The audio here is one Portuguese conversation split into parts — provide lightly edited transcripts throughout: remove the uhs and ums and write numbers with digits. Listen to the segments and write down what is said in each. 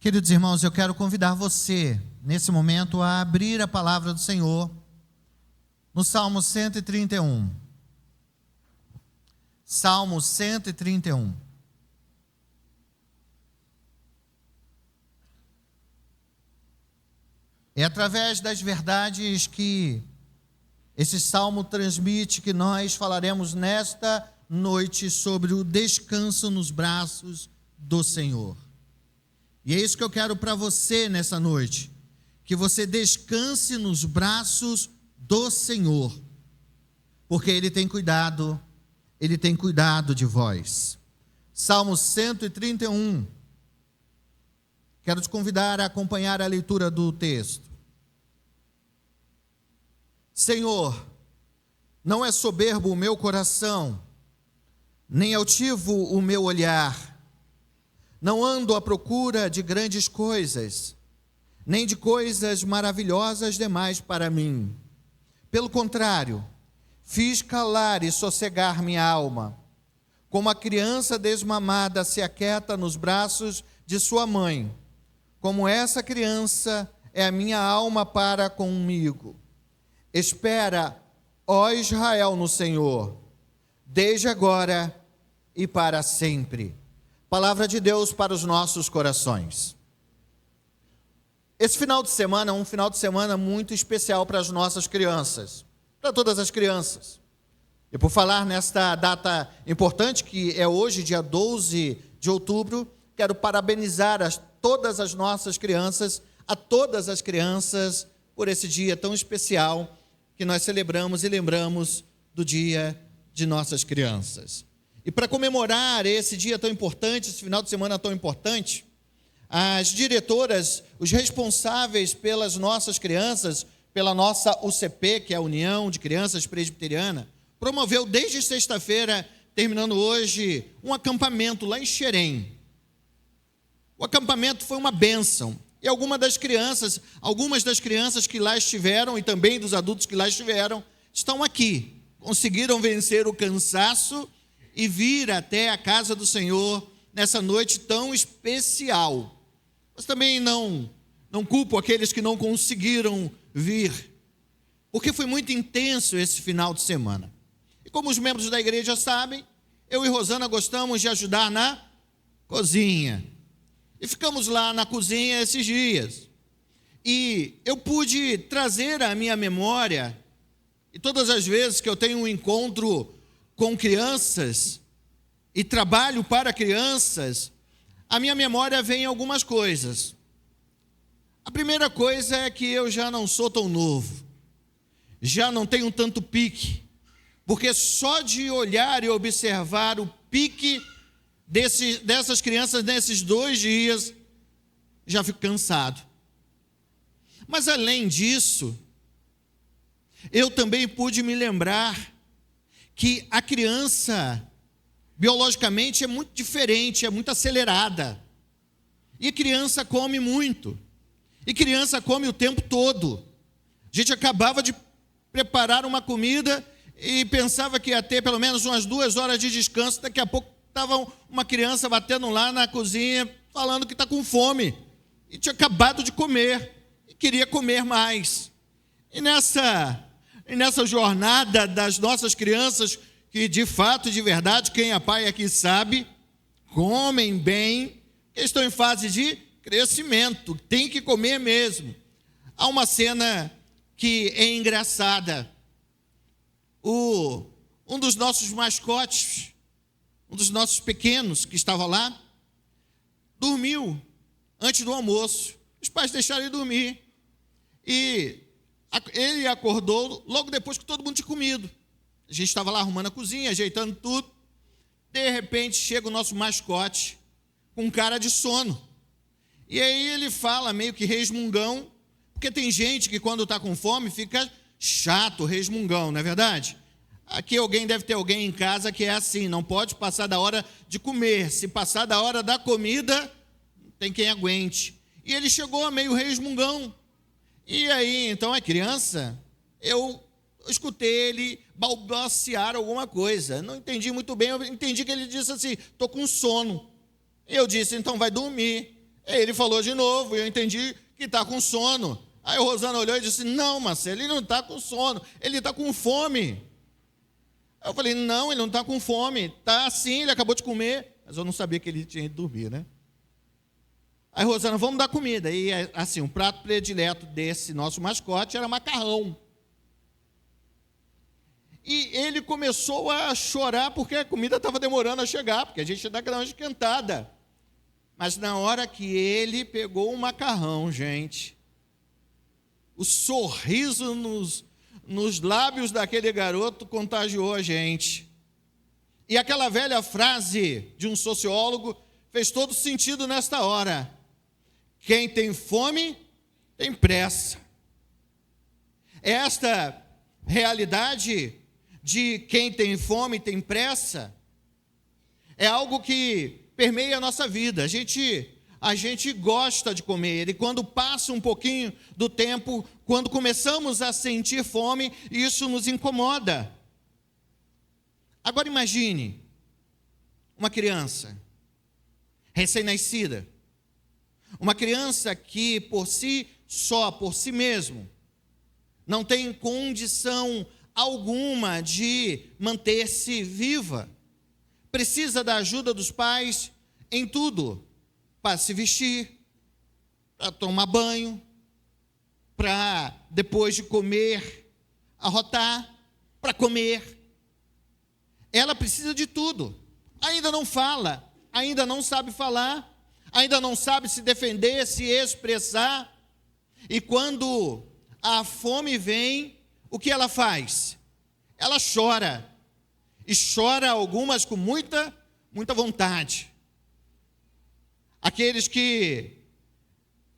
Queridos irmãos, eu quero convidar você, nesse momento, a abrir a palavra do Senhor no Salmo 131. Salmo 131. É através das verdades que esse salmo transmite que nós falaremos nesta noite sobre o descanso nos braços do Senhor. E é isso que eu quero para você nessa noite, que você descanse nos braços do Senhor, porque Ele tem cuidado de vós. Salmo 131. Quero te convidar a acompanhar a leitura do texto. Senhor, não é soberbo o meu coração, nem altivo o meu olhar. Não ando à procura de grandes coisas, nem de coisas maravilhosas demais para mim. Pelo contrário, fiz calar e sossegar minha alma, como a criança desmamada se aquieta nos braços de sua mãe. Como essa criança é a minha alma para comigo. Espera, ó Israel, no Senhor, desde agora e para sempre. Palavra de Deus para os nossos corações. Esse final de semana é um final de semana muito especial para as nossas crianças, para todas as crianças. E por falar nesta data importante, que é hoje, dia 12 de outubro, quero parabenizar todas as nossas crianças, a todas as crianças, por esse dia tão especial que nós celebramos e lembramos do dia de nossas crianças. E para comemorar esse dia tão importante, esse final de semana tão importante, as diretoras, os responsáveis pelas nossas crianças, pela nossa UCP, que é a União de Crianças Presbiteriana, promoveu desde sexta-feira, terminando hoje, um acampamento lá em Xerém. O acampamento foi uma bênção. E algumas das crianças que lá estiveram, e também dos adultos que lá estiveram, estão aqui. Conseguiram vencer o cansaço e vir até a casa do Senhor nessa noite tão especial. Mas também não culpo aqueles que não conseguiram vir, porque foi muito intenso esse final de semana. E como os membros da igreja sabem, eu e Rosana gostamos de ajudar na cozinha. E ficamos lá na cozinha esses dias. E eu pude trazer à minha memória, e todas as vezes que eu tenho um encontro com crianças e trabalho para crianças, a minha memória vem algumas coisas. A primeira coisa é que eu já não sou tão novo, já não tenho tanto pique, porque só de olhar e observar o pique dessas crianças nesses 2 dias, já fico cansado. Mas além disso, eu também pude me lembrar que a criança, biologicamente, é muito diferente, é muito acelerada. E criança come muito. E criança come o tempo todo. A gente acabava de preparar uma comida e pensava que ia ter pelo menos umas 2 horas de descanso. Daqui a pouco estava uma criança batendo lá na cozinha, falando que está com fome. E tinha acabado de comer. E queria comer mais. E nessa jornada das nossas crianças, que de fato, de verdade, quem é pai aqui sabe, comem bem, estão em fase de crescimento, tem que comer mesmo. Há uma cena que é engraçada. Um dos nossos mascotes, um dos nossos pequenos que estava lá, dormiu antes do almoço. Os pais deixaram ele dormir. E ele acordou logo depois que todo mundo tinha comido. A gente estava lá arrumando a cozinha, ajeitando tudo. De repente, chega o nosso mascote com cara de sono. E aí ele fala meio que resmungão, porque tem gente que quando está com fome fica chato, resmungão, não é verdade? Aqui deve ter alguém em casa que é assim, não pode passar da hora de comer. Se passar da hora da comida, tem quem aguente. E ele chegou meio resmungão. E aí, então, é criança, eu escutei ele balbuciar alguma coisa. Não entendi muito bem, eu entendi que ele disse assim, estou com sono. Eu disse, então vai dormir. Aí ele falou de novo, e eu entendi que está com sono. Aí a Rosana olhou e disse, não, Marcelo, ele não está com sono, ele está com fome. Aí eu falei, não, ele não está com fome, está sim, ele acabou de comer. Mas eu não sabia que ele tinha ido dormir, né? Aí, Rosana, vamos dar comida. E, assim, um prato predileto desse nosso mascote era macarrão. E ele começou a chorar porque a comida estava demorando a chegar, porque a gente dá aquela esquentada. Mas na hora que ele pegou o macarrão, gente, o sorriso nos lábios daquele garoto contagiou a gente. E aquela velha frase de um sociólogo fez todo sentido nesta hora. Quem tem fome, tem pressa. Esta realidade de quem tem fome, tem pressa, é algo que permeia a nossa vida. A gente gosta de comer, e quando passa um pouquinho do tempo, quando começamos a sentir fome, isso nos incomoda. Agora imagine uma criança recém-nascida, uma criança que por si só, por si mesmo, não tem condição alguma de manter-se viva, precisa da ajuda dos pais em tudo, para se vestir, para tomar banho, para depois de comer, arrotar, para comer. Ela precisa de tudo. Ainda não fala, ainda não sabe falar, ainda não sabe se defender, se expressar. E quando a fome vem, o que ela faz? Ela chora. E chora algumas com muita vontade. Aqueles que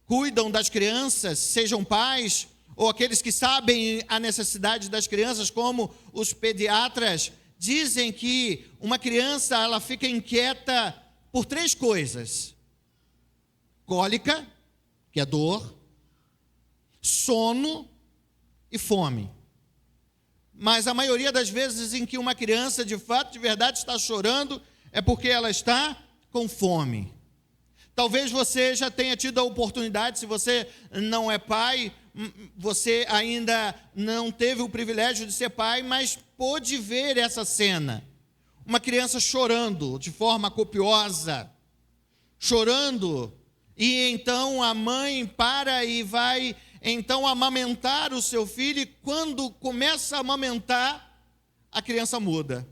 cuidam das crianças, sejam pais, ou aqueles que sabem a necessidade das crianças, como os pediatras, dizem que uma criança ela fica inquieta por 3 coisas: cólica, que é dor, sono e fome. Mas a maioria das vezes em que uma criança de fato, de verdade está chorando, é porque ela está com fome. Talvez você já tenha tido a oportunidade, se você não é pai, você ainda não teve o privilégio de ser pai, mas pôde ver essa cena. Uma criança chorando de forma copiosa, chorando, e então a mãe para e vai então amamentar o seu filho, e quando começa a amamentar, a criança muda.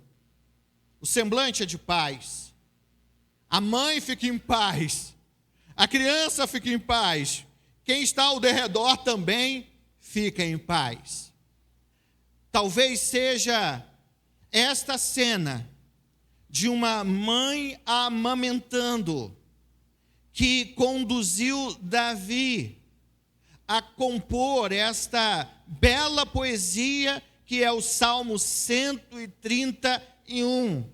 O semblante é de paz. A mãe fica em paz. A criança fica em paz. Quem está ao derredor também fica em paz. Talvez seja esta cena de uma mãe amamentando que conduziu Davi a compor esta bela poesia que é o Salmo 131.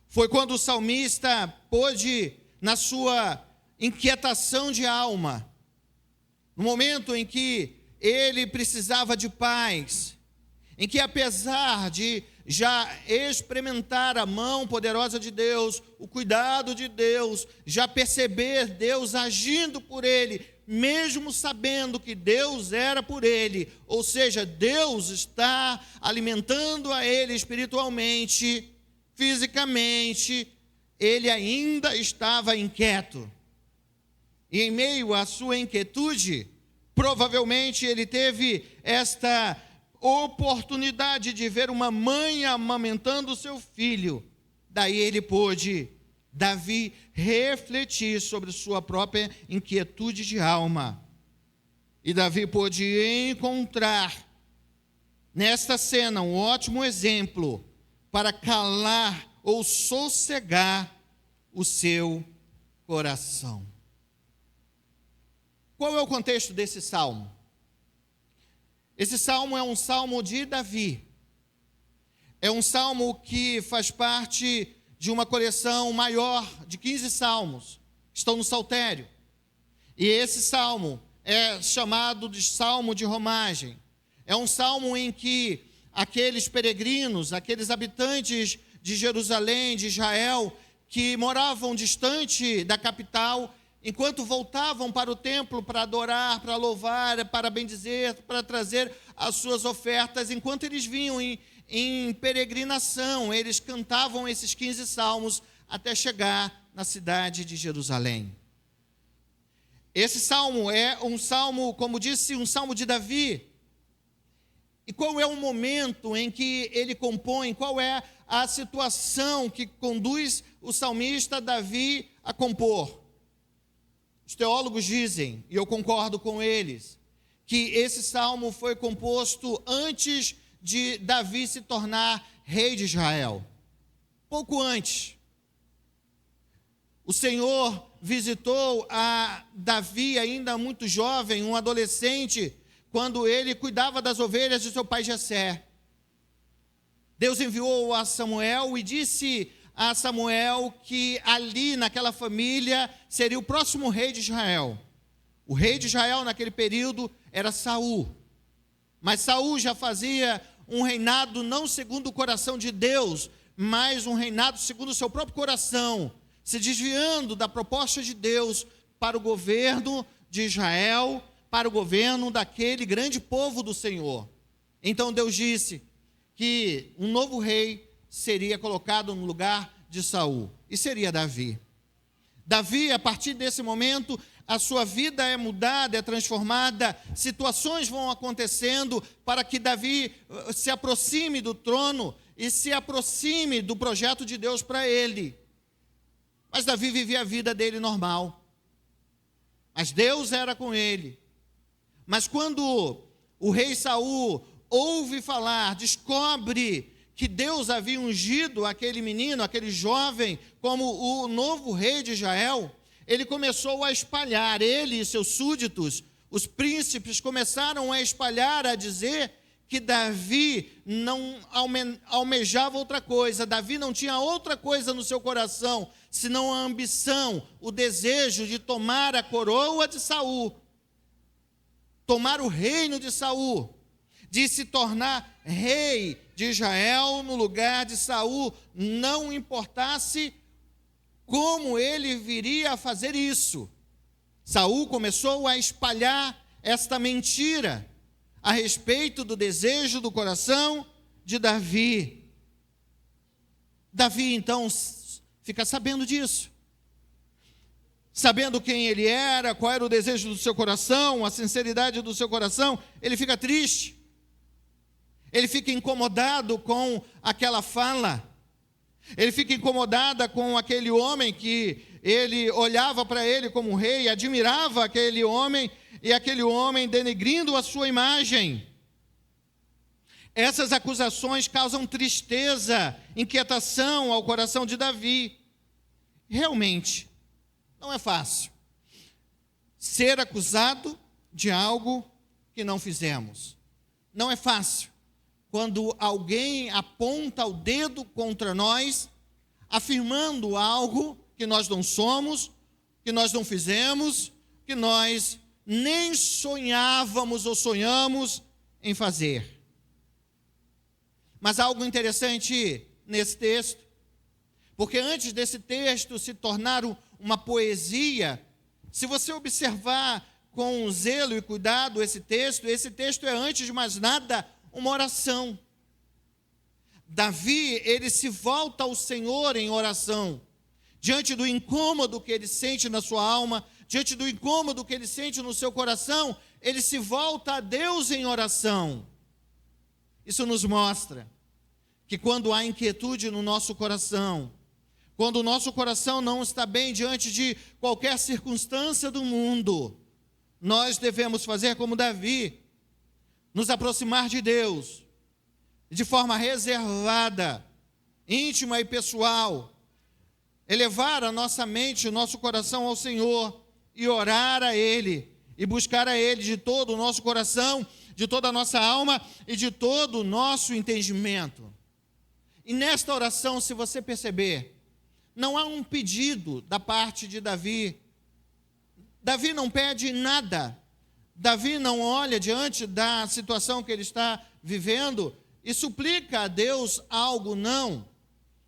Foi quando o salmista pôde, na sua inquietação de alma, no momento em que ele precisava de paz, em que apesar de já experimentar a mão poderosa de Deus, o cuidado de Deus, já perceber Deus agindo por ele, mesmo sabendo que Deus era por ele, ou seja, Deus está alimentando a ele espiritualmente, fisicamente, ele ainda estava inquieto. E em meio à sua inquietude, provavelmente ele teve esta oportunidade de ver uma mãe amamentando o seu filho. Daí ele pôde, Davi, refletir sobre sua própria inquietude de alma. E Davi pôde encontrar nesta cena um ótimo exemplo para calar ou sossegar o seu coração. Qual é o contexto desse salmo? Esse salmo é um salmo de Davi. É um salmo que faz parte de uma coleção maior de 15 salmos, que estão no Saltério. E esse salmo é chamado de Salmo de Romagem. É um salmo em que aqueles peregrinos, aqueles habitantes de Jerusalém, de Israel, que moravam distante da capital, enquanto voltavam para o templo para adorar, para louvar, para bendizer, para trazer as suas ofertas, enquanto eles vinham em peregrinação, eles cantavam esses 15 salmos até chegar na cidade de Jerusalém. Esse salmo é um salmo, como disse, um salmo de Davi. E qual é o momento em que ele compõe, qual é a situação que conduz o salmista Davi a compor? Os teólogos dizem, e eu concordo com eles, que esse salmo foi composto antes de Davi se tornar rei de Israel. Pouco antes. O Senhor visitou a Davi, ainda muito jovem, um adolescente, quando ele cuidava das ovelhas de seu pai Jessé. Deus enviou a Samuel e disse a Samuel que ali, naquela família, seria o próximo rei de Israel. O rei de Israel, naquele período, era Saul. Mas Saul já fazia um reinado não segundo o coração de Deus, mas um reinado segundo o seu próprio coração, se desviando da proposta de Deus para o governo de Israel, para o governo daquele grande povo do Senhor. Então Deus disse que um novo rei seria colocado no lugar de Saul, e seria Davi. Davi, a partir desse momento, a sua vida é mudada, é transformada, situações vão acontecendo para que Davi se aproxime do trono e se aproxime do projeto de Deus para ele. Mas Davi vivia a vida dele normal. Mas Deus era com ele. Mas quando o rei Saul ouve falar, descobre que Deus havia ungido aquele menino, aquele jovem, como o novo rei de Israel, ele começou a espalhar, ele e seus súditos, os príncipes, começaram a espalhar, a dizer que Davi não almejava outra coisa, Davi não tinha outra coisa no seu coração, senão a ambição, o desejo de tomar a coroa de Saul, tomar o reino de Saul, de se tornar rei de Israel no lugar de Saul, não importasse como ele viria a fazer isso. Saul começou a espalhar esta mentira a respeito do desejo do coração de Davi. Davi, então, fica sabendo disso. Sabendo quem ele era, qual era o desejo do seu coração, a sinceridade do seu coração, ele fica triste. Ele fica incomodado com aquela fala. Ele fica incomodado com aquele homem que ele olhava para ele como rei, admirava aquele homem, e aquele homem denegrindo a sua imagem. Essas acusações causam tristeza, inquietação ao coração de Davi. Realmente, não é fácil ser acusado de algo que não fizemos. Não é fácil quando alguém aponta o dedo contra nós, afirmando algo que nós não somos, que nós não fizemos, que nós nem sonhávamos ou sonhamos em fazer. Mas há algo interessante nesse texto, porque antes desse texto se tornar uma poesia, se você observar com zelo e cuidado esse texto é, antes de mais nada, uma oração. Davi, ele se volta ao Senhor em oração, diante do incômodo que ele sente na sua alma, diante do incômodo que ele sente no seu coração, ele se volta a Deus em oração. Isso nos mostra que quando há inquietude no nosso coração, quando o nosso coração não está bem diante de qualquer circunstância do mundo, nós devemos fazer como Davi, nos aproximar de Deus, de forma reservada, íntima e pessoal, elevar a nossa mente, o nosso coração ao Senhor, e orar a Ele, e buscar a Ele de todo o nosso coração, de toda a nossa alma e de todo o nosso entendimento. E nesta oração, se você perceber, não há um pedido da parte de Davi. Davi não pede nada. Davi não olha diante da situação que ele está vivendo e suplica a Deus algo, não.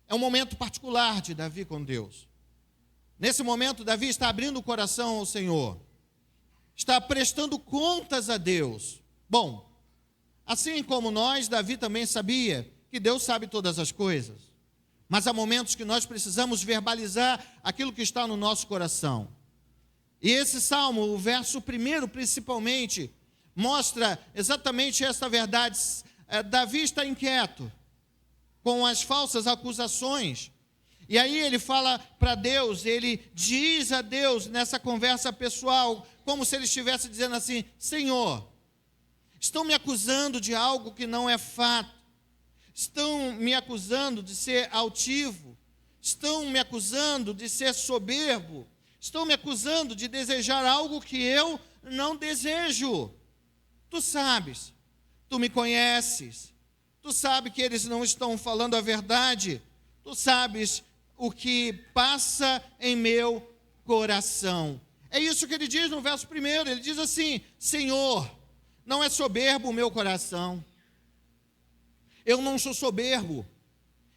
É um momento particular de Davi com Deus. Nesse momento, Davi está abrindo o coração ao Senhor, está prestando contas a Deus. Bom, assim como nós, Davi também sabia que Deus sabe todas as coisas, mas há momentos que nós precisamos verbalizar aquilo que está no nosso coração. E esse salmo, o verso 1, principalmente, mostra exatamente essa verdade. Davi está inquieto com as falsas acusações. E aí ele fala para Deus, ele diz a Deus nessa conversa pessoal, como se ele estivesse dizendo assim: Senhor, estão me acusando de algo que não é fato, estão me acusando de ser altivo, estão me acusando de ser soberbo, estão me acusando de desejar algo que eu não desejo. Tu sabes, tu me conheces, tu sabes que eles não estão falando a verdade, tu sabes o que passa em meu coração. É isso que ele diz no verso 1, ele diz assim: Senhor, não é soberbo o meu coração, eu não sou soberbo,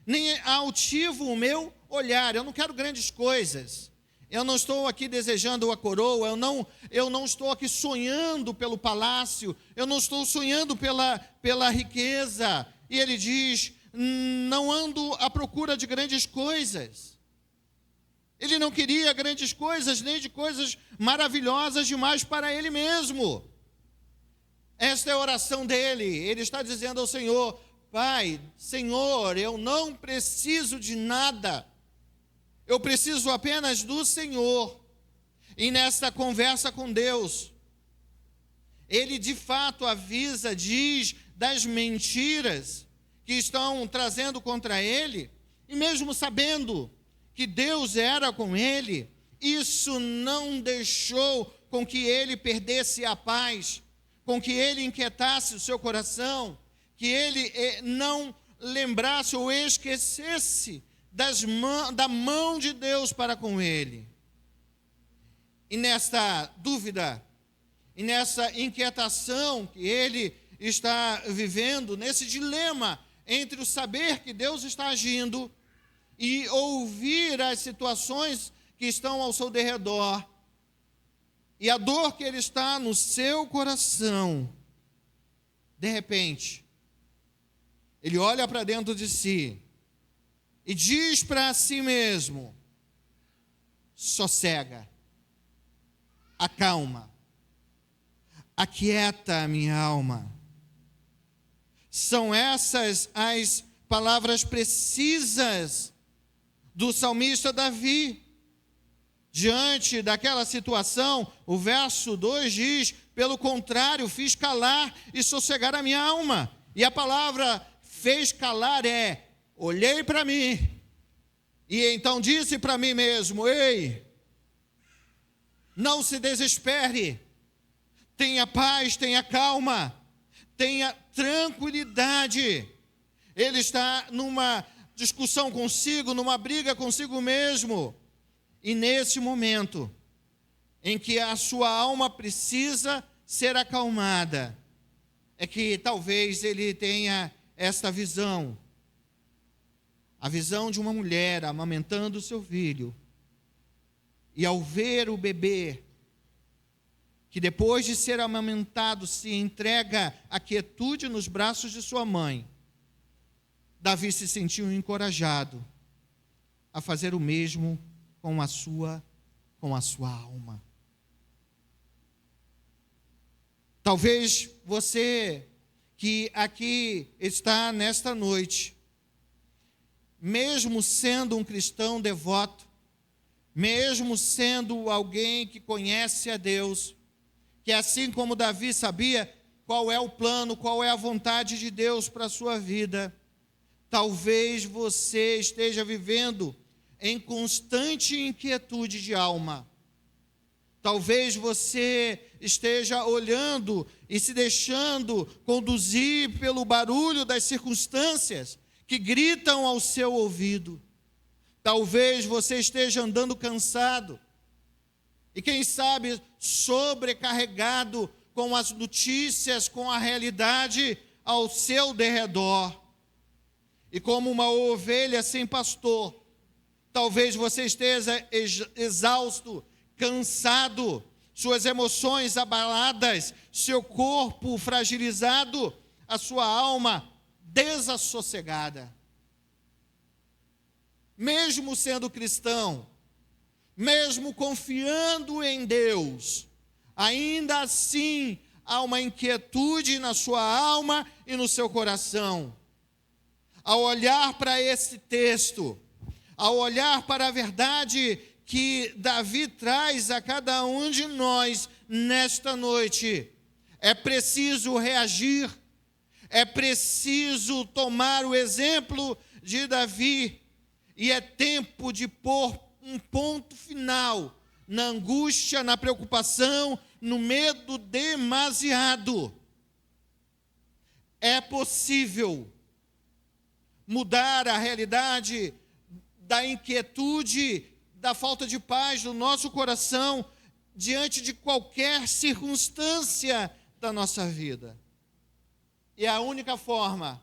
nem é altivo o meu olhar, eu não quero grandes coisas, eu não estou aqui desejando a coroa, eu não estou aqui sonhando pelo palácio, eu não estou sonhando pela riqueza. E ele diz: não ando à procura de grandes coisas. Ele não queria grandes coisas, nem de coisas maravilhosas demais para ele mesmo. Esta é a oração dele. Ele está dizendo ao Senhor: Pai, Senhor, eu não preciso de nada, eu preciso apenas do Senhor. E nesta conversa com Deus, ele de fato avisa, diz das mentiras que estão trazendo contra ele, e mesmo sabendo que Deus era com ele, isso não deixou com que ele perdesse a paz, com que ele inquietasse o seu coração, que ele não lembrasse ou esquecesse da mão de Deus para com ele. E nesta dúvida, e nessa inquietação que ele está vivendo, nesse dilema entre o saber que Deus está agindo e ouvir as situações que estão ao seu derredor, e a dor que ele está no seu coração, de repente, ele olha para dentro de si e diz para si mesmo: sossega, acalma, aquieta a minha alma. São essas as palavras precisas do salmista Davi. Diante daquela situação, o verso 2 diz: pelo contrário, fiz calar e sossegar a minha alma. E a palavra fez calar é: olhei para mim, e então disse para mim mesmo: ei, não se desespere, tenha paz, tenha calma, tenha tranquilidade. Ele está numa discussão consigo, numa briga consigo mesmo. E nesse momento em que a sua alma precisa ser acalmada, é que talvez ele tenha esta visão. A visão de uma mulher amamentando o seu filho. E ao ver o bebê, que depois de ser amamentado se entrega à quietude nos braços de sua mãe, Davi se sentiu encorajado a fazer o mesmo com a sua alma. Talvez você que aqui está nesta noite, mesmo sendo um cristão devoto, mesmo sendo alguém que conhece a Deus, que assim como Davi sabia qual é o plano, qual é a vontade de Deus para a sua vida, talvez você esteja vivendo em constante inquietude de alma. Talvez você esteja olhando e se deixando conduzir pelo barulho das circunstâncias que gritam ao seu ouvido. Talvez você esteja andando cansado e, quem sabe, sobrecarregado com as notícias, com a realidade ao seu derredor. E como uma ovelha sem pastor, Talvez você esteja exausto, cansado, suas emoções abaladas, seu corpo fragilizado, a sua alma desassossegada. Mesmo sendo cristão, mesmo confiando em Deus, ainda assim há uma inquietude na sua alma e no seu coração. Ao olhar para esse texto, ao olhar para a verdade que Davi traz a cada um de nós nesta noite, é preciso reagir, é preciso tomar o exemplo de Davi, e é tempo de pôr um ponto final na angústia, na preocupação, no medo demasiado. É possível mudar a realidade da inquietude, da falta de paz do nosso coração diante de qualquer circunstância da nossa vida. E a única forma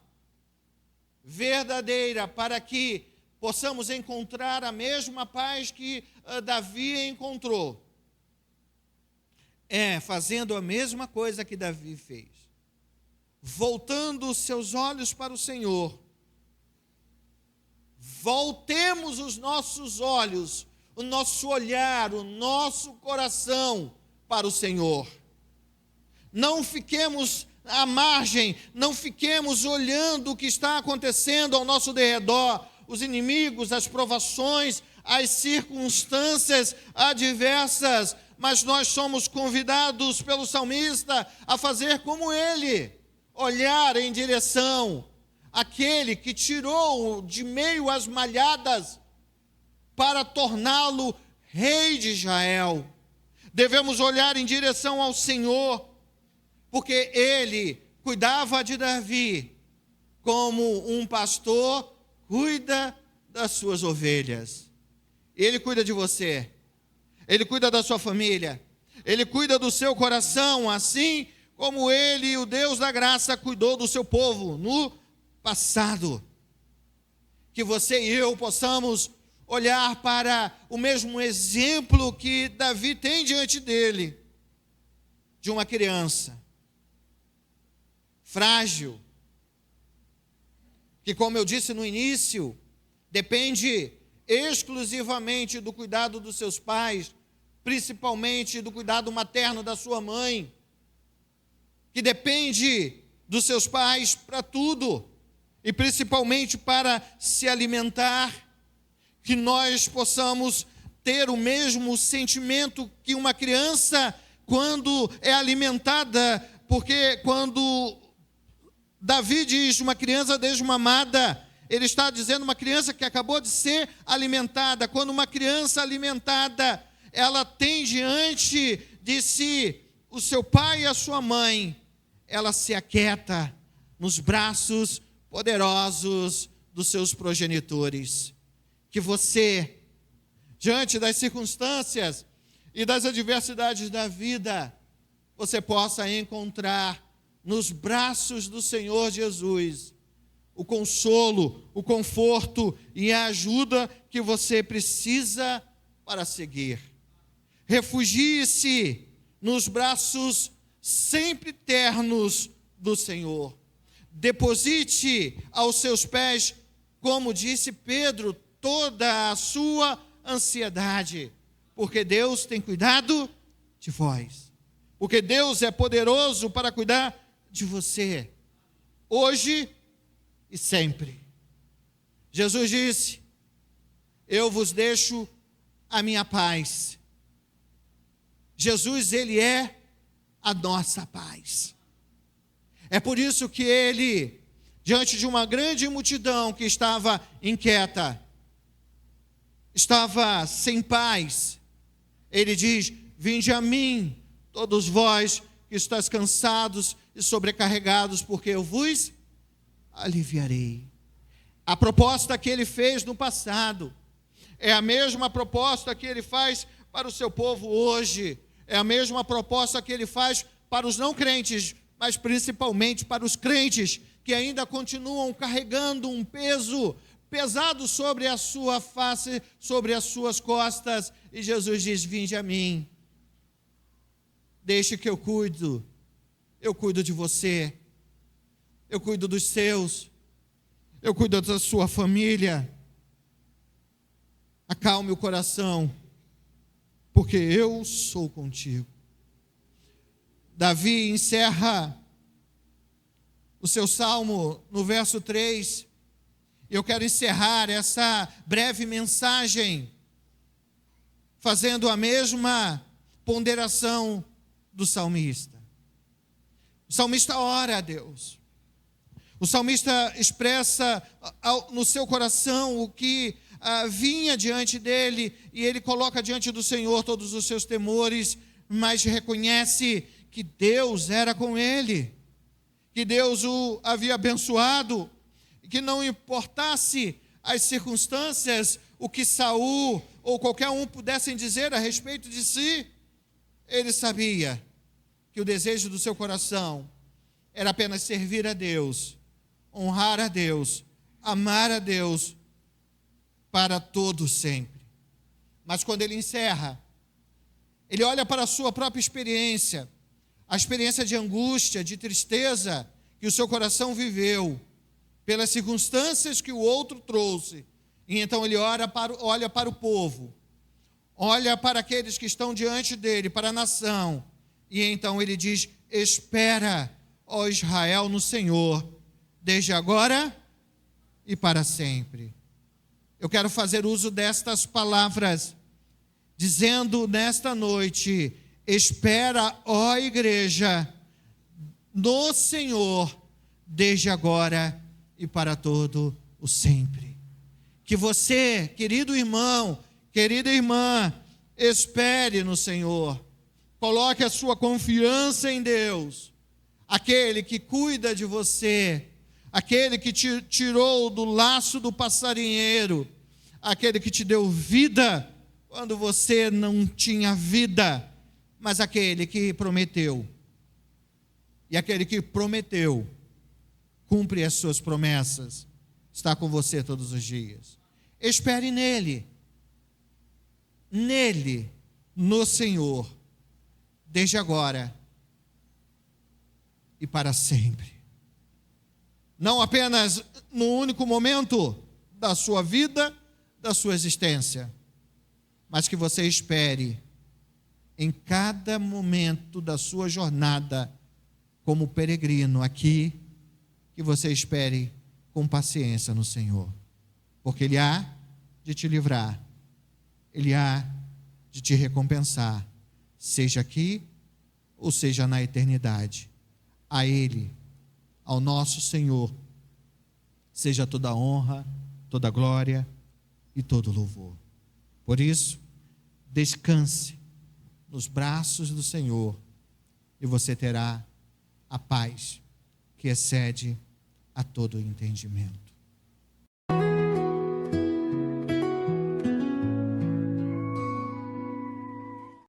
verdadeira para que possamos encontrar a mesma paz que Davi encontrou é fazendo a mesma coisa que Davi fez, voltando os seus olhos para o Senhor. Voltemos os nossos olhos, o nosso olhar, o nosso coração para o Senhor. Não fiquemos à margem, não fiquemos olhando o que está acontecendo ao nosso derredor, os inimigos, as provações, as circunstâncias adversas, mas nós somos convidados pelo salmista a fazer como ele, olhar em direção àquele que tirou de meio às malhadas para torná-lo rei de Israel. Devemos olhar em direção ao Senhor, porque ele cuidava de Davi como um pastor cuida das suas ovelhas. Ele cuida de você, ele cuida da sua família, ele cuida do seu coração, assim como ele, o Deus da graça, cuidou do seu povo no passado. Que você e eu possamos olhar para o mesmo exemplo que Davi tem diante dele, de uma criança frágil, que, como eu disse no início, depende exclusivamente do cuidado dos seus pais, principalmente do cuidado materno da sua mãe, que depende dos seus pais para tudo, e principalmente para se alimentar, que nós possamos ter o mesmo sentimento que uma criança quando é alimentada, porque quando Davi diz uma criança desmamada, ele está dizendo uma criança que acabou de ser alimentada. Quando uma criança alimentada, ela tem diante de si o seu pai e a sua mãe, ela se aquieta nos braços poderosos dos seus progenitores. Que você, diante das circunstâncias e das adversidades da vida, você possa encontrar nos braços do Senhor Jesus o consolo, o conforto e a ajuda que você precisa para seguir. Refugie-se nos braços sempre ternos do Senhor. Deposite aos seus pés, como disse Pedro, toda a sua ansiedade, porque Deus tem cuidado de vós, porque Deus é poderoso para cuidar de você, hoje e sempre. Jesus disse: eu vos deixo a minha paz. Jesus, ele é a nossa paz. É por isso que ele, diante de uma grande multidão que estava inquieta, estava sem paz, ele diz: vinde a mim, todos vós que estáis cansados e sobrecarregados, porque eu vos aliviarei. A proposta que ele fez no passado é a mesma proposta que ele faz para o seu povo hoje, é a mesma proposta que ele faz para os não crentes, mas principalmente para os crentes que ainda continuam carregando um peso pesado sobre a sua face, sobre as suas costas, e Jesus diz: vinde a mim, deixe que eu cuido de você, eu cuido dos seus, eu cuido da sua família. Acalme o coração, porque eu sou contigo. Davi encerra o seu salmo no verso 3. Eu quero encerrar essa breve mensagem fazendo a mesma ponderação do salmista. O salmista ora a Deus. O salmista expressa no seu coração o que vinha diante dele, e ele coloca diante do Senhor todos os seus temores, mas reconhece que Deus era com ele, que Deus o havia abençoado, que não importasse as circunstâncias, o que Saul ou qualquer um pudessem dizer a respeito de si, ele sabia que o desejo do seu coração era apenas servir a Deus, honrar a Deus, amar a Deus para todo sempre. Mas quando ele encerra, ele olha para a sua própria experiência, a experiência de angústia, de tristeza que o seu coração viveu, pelas circunstâncias que o outro trouxe, e então ele olha para o povo, olha para aqueles que estão diante dele, para a nação, e então ele diz: espera, ó Israel, no Senhor, desde agora e para sempre. Eu quero fazer uso destas palavras, dizendo nesta noite: espera, ó igreja, no Senhor, desde agora e para todo o sempre. Que você, querido irmão, querida irmã, espere no Senhor, coloque a sua confiança em Deus, aquele que cuida de você, aquele que te tirou do laço do passarinheiro, aquele que te deu vida quando você não tinha vida, mas aquele que prometeu. E aquele que prometeu, cumpre as suas promessas, está com você todos os dias. Espere nele, no Senhor, desde agora e para sempre. Não apenas no único momento da sua vida, da sua existência, mas que você espere em cada momento da sua jornada como peregrino aqui, que você espere com paciência no Senhor, porque Ele há de te livrar, Ele há de te recompensar, seja aqui ou seja na eternidade. A Ele, ao nosso Senhor, seja toda a honra, toda a glória e todo o louvor. Por isso, descanse nos braços do Senhor e você terá a paz que excede a todo entendimento.